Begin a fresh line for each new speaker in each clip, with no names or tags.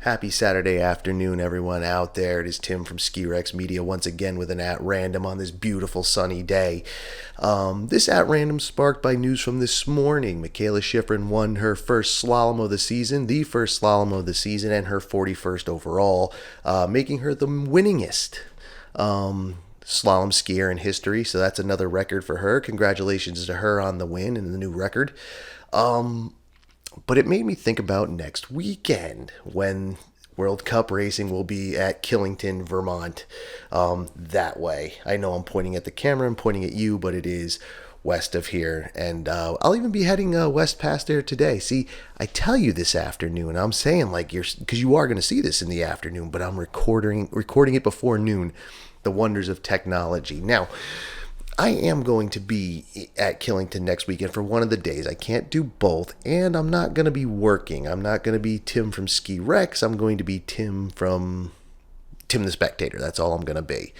Happy Saturday afternoon, everyone out there. It is Tim from Ski Rex Media once again with an At Random on this beautiful sunny day. This At Random sparked by news from this morning. Mikaela Shiffrin won her first slalom of the season, and her 41st overall, making her the winningest slalom skier in history. So that's another record for her. Congratulations to her on the win and the new record. But it made me think about next weekend when World Cup racing will be at Killington, Vermont, that way. I know I'm pointing at the camera, I'm pointing at you, but it is west of here. And I'll even be heading west past there today. See, I tell you this afternoon, I'm saying because you are going to see this in the afternoon, but I'm recording it before noon. The wonders of technology. Now, I am going to be at Killington next weekend for one of the days. I can't do both, and I'm not going to be working. I'm not going to be Tim from Ski Rex. I'm going to be Tim from Tim the Spectator. That's all I'm going to be.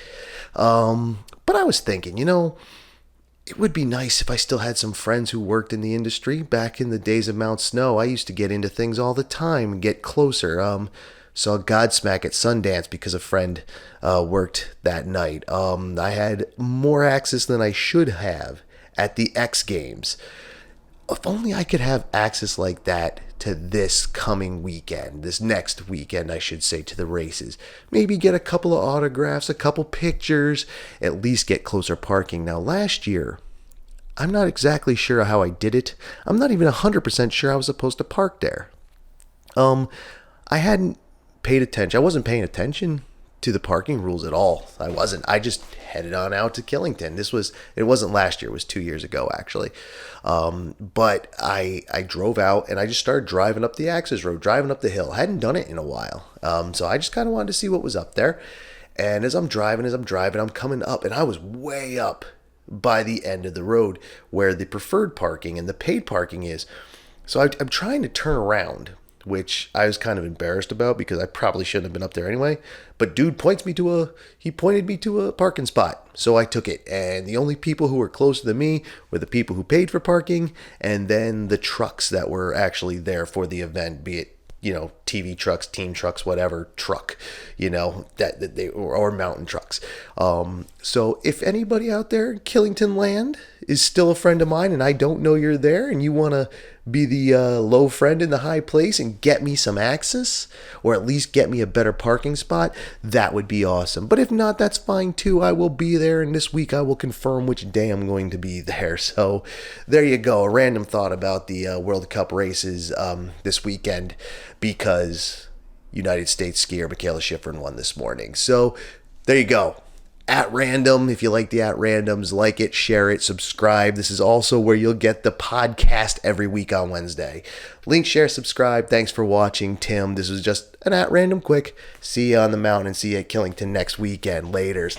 But I was thinking, it would be nice if I still had some friends who worked in the industry. Back in the days of Mount Snow, I used to get into things all the time and get closer. Saw Godsmack at Sundance because a friend worked that night. I had more access than I should have at the X Games. If only I could have access like that to this coming weekend, this next weekend, I should say, to the races. Maybe get a couple of autographs, a couple pictures, at least get closer parking. Now, last year, I'm not exactly sure how I did it. I'm not even 100% sure I was supposed to park there. I hadn't paid attention. I wasn't paying attention to the parking rules at all. I wasn't. I just headed on out to Killington. It wasn't last year. It was 2 years ago, actually. But I drove out and I just started driving up the access road, driving up the hill. I hadn't done it in a while. So I just kind of wanted to see what was up there. And as I'm driving, I'm coming up, and I was way up by the end of the road where the preferred parking and the paid parking is. So I'm trying to turn around, which I was kind of embarrassed about because I probably shouldn't have been up there anyway. But dude pointed me to a parking spot. So I took it. And the only people who were closer than me were the people who paid for parking, and then the trucks that were actually there for the event, be it, TV trucks, team trucks, whatever truck, that they or mountain trucks. So if anybody out there in Killington land is still a friend of mine and I don't know you're there and you want to be the low friend in the high place and get me some access, or at least get me a better parking spot, that would be awesome. But if not, that's fine too. I will be there, and this week I will confirm which day I'm going to be there. So there you go. A random thought about the World Cup races this weekend, because United States skier Mikaela Shiffrin won this morning. So there you go. At Random. If you like the At Randoms, like it, share it, subscribe. This is also where you'll get the podcast every week on Wednesday. Link, share, subscribe. Thanks for watching, Tim. This was just an At Random quick. See you on the mountain and see you at Killington next weekend. Laters.